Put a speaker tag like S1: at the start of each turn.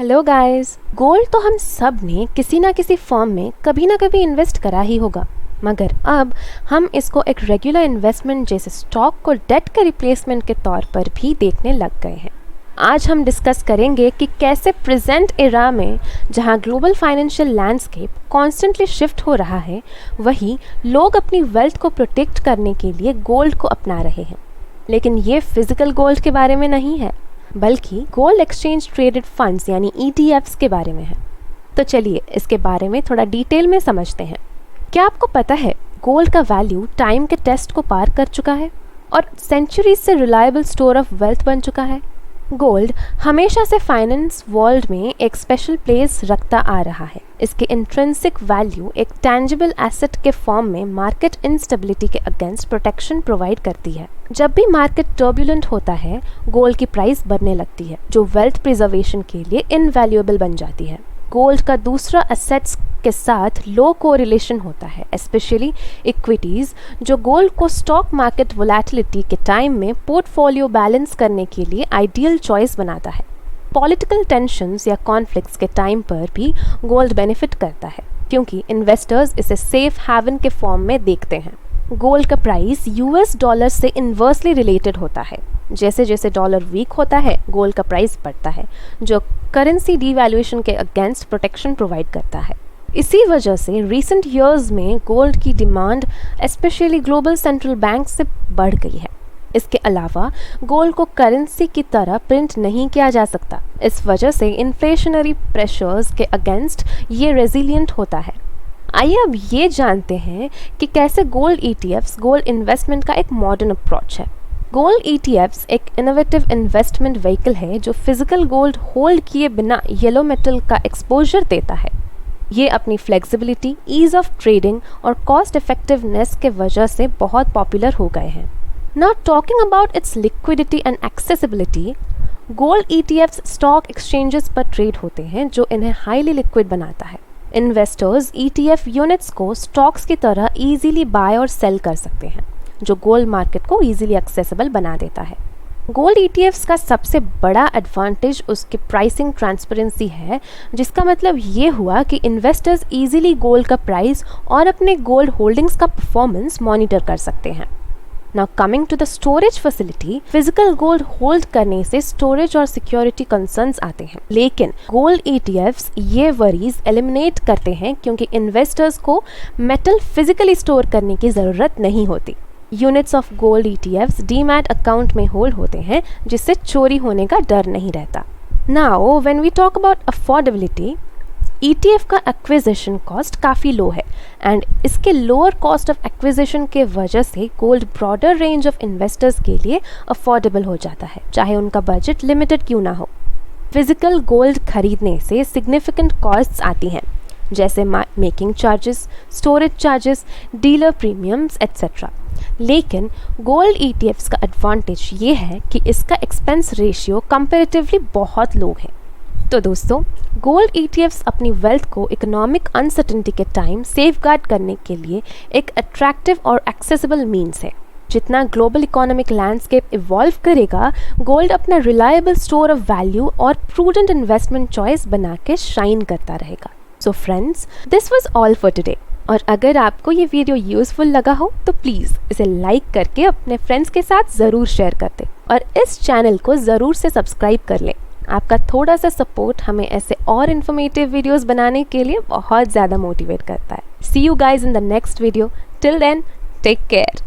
S1: Hello guys, gold तो हम सब ने किसी ना किसी फॉर्म में कभी ना कभी इन्वेस्ट करा ही होगा, मगर अब हम इसको एक रेगुलर इन्वेस्टमेंट जैसे स्टॉक को डेट के रिप्लेसमेंट के तौर पर भी देखने लग गए हैं। आज हम डिस्कस करेंगे कि कैसे प्रेजेंट एरा में जहां global financial landscape constantly shift हो रहा है, वहीं लोग अपनी वेल्थ को प्रोटेक्ट करने के लिए गोल्ड को अपना रहे हैं। लेकिन ये फिजिकल गोल्ड के बारे में नहीं है, बल्कि गोल्ड एक्सचेंज ट्रेडेड फंड्स यानी ETFs के बारे में है। तो चलिए इसके बारे में थोड़ा डिटेल में समझते हैं। क्या आपको पता है गोल्ड का वैल्यू टाइम के टेस्ट को पार कर चुका है और सेंचुरीज से रिलायबल स्टोर ऑफ वेल्थ बन चुका है। गोल्ड हमेशा से फाइनेंस वर्ल्ड में एक स्पेशल प्लेस रखता आ रहा है। इसके इंट्रिंसिक वैल्यू एक टैंजिबल एसेट के फॉर्म में मार्केट इंस्टेबिलिटी के अगेंस्ट प्रोटेक्शन प्रोवाइड करती है। जब भी मार्केट टर्बुलेंट होता है, गोल्ड की प्राइस बढ़ने लगती है, जो वेल्थ प्रिजर्वेशन के लिए इनवैल्यूएबल बन जाती है। गोल्ड का दूसरा एसेट्स के साथ लो कोरिलेशन होता है, स्पेशली इक्विटीज, जो गोल्ड को स्टॉक मार्केट वोलेटिलिटी के टाइम में पोर्टफोलियो बैलेंस करने के लिए आइडियल चॉइस बनाता है। पॉलिटिकल टेंशन्स या कॉन्फ्लिक्ट्स के टाइम पर भी गोल्ड बेनिफिट करता है, क्योंकि इन्वेस्टर्स इसे सेफ हैवन के फॉर्म में देखते हैं। गोल्ड का प्राइस US डॉलर से इन्वर्सली रिलेटेड होता है। जैसे जैसे डॉलर वीक होता है, गोल्ड का प्राइस बढ़ता है, जो करेंसी डीवैल्यूएशन के अगेंस्ट प्रोटेक्शन प्रोवाइड करता है। इसी वजह से रिसेंट ईयर्स में गोल्ड की demand specially global central bank से बढ़ गई है। इसके अलावा गोल्ड को करेंसी की तरह प्रिंट नहीं किया जा सकता। इस वजह से इन्फ्लेशनरी प्रेशर्स के अगेंस्ट ये रेजिलियंट होता है। आइए अब ये जानते हैं कि कैसे गोल्ड ETFs गोल्ड इन्वेस्टमेंट का एक मॉडर्न अप्रोच है। गोल्ड ETFs एक इनोवेटिव इन्वेस्टमेंट व्हीकल है जो फिजिकल गोल्ड होल्ड किए बिना येलो मेटल का एक्सपोजर देता है। ये अपनी फ्लेक्सिबिलिटी, ईज ऑफ ट्रेडिंग और कॉस्ट इफेक्टिवनेस के वजह से बहुत पॉपुलर हो गए हैं। Now talking about its liquidity and accessibility, gold ETFs stock exchanges पर ट्रेड होते हैं, जो इन्हें हाईली लिक्विड बनाता है। इन्वेस्टर्स ETF यूनिट्स को स्टॉक्स की तरह इजीली बाय और सेल कर सकते हैं, जो गोल्ड मार्केट को इजीली एक्सेसिबल बना देता है। गोल्ड ETFs का सबसे बड़ा एडवांटेज उसकी प्राइसिंग ट्रांसपेरेंसी है, जिसका मतलब ये हुआ कि इन्वेस्टर्स इजीली गोल्ड का प्राइस और अपने गोल्ड होल्डिंग्स का परफॉर्मेंस मॉनिटर कर सकते हैं। Now coming to the storage facility, physical gold hold करने से स्टोरेज और सिक्योरिटी कंसर्न्स आते हैं, लेकिन गोल्ड ETFs ये वरीज एलिमिनेट करते हैं, क्योंकि इन्वेस्टर्स को मेटल फिजिकली स्टोर करने की ज़रूरत नहीं होती। Units of gold ETFs demat account में होल्ड होते हैं, जिससे चोरी होने का डर नहीं रहता। Now when we talk about affordability, ETF का एक्विजिशन कॉस्ट काफ़ी लो है एंड इसके लोअर कॉस्ट ऑफ एक्विजिशन के वजह से gold broader range of investors के लिए अफोर्डेबल हो जाता है, चाहे उनका बजट लिमिटेड क्यों ना हो। फिजिकल गोल्ड खरीदने से सिग्निफिकेंट कॉस्ट्स आती हैं, जैसे making charges, storage charges, dealer premiums etcetera. लेकिन गोल्ड ETFs का एडवांटेज ये है कि इसका एक्सपेंस रेशियो कंपैरेटिवली बहुत लो है। तो दोस्तों, गोल्ड ETFs अपनी वेल्थ को इकोनॉमिक अनसर्टेनिटी के टाइम सेफगार्ड करने के लिए एक अट्रैक्टिव और एक्सेसिबल मीन्स है। जितना ग्लोबल इकोनॉमिक लैंडस्केप इवॉल्व करेगा, गोल्ड अपना रिलायबल स्टोर ऑफ वैल्यू और प्रूडेंट इन्वेस्टमेंट चॉइस बना के शाइन करता रहेगा। So friends, this was all for today. और अगर आपको ये वीडियो यूज़फुल लगा हो तो प्लीज़ इसे लाइक करके अपने फ्रेंड्स के साथ ज़रूर शेयर कर दें और इस चैनल को ज़रूर से सब्सक्राइब कर लें। आपका थोड़ा सा सपोर्ट हमें ऐसे और इन्फॉर्मेटिव वीडियोस बनाने के लिए बहुत ज़्यादा मोटिवेट करता है। See you guys in the next video. Till then, take care.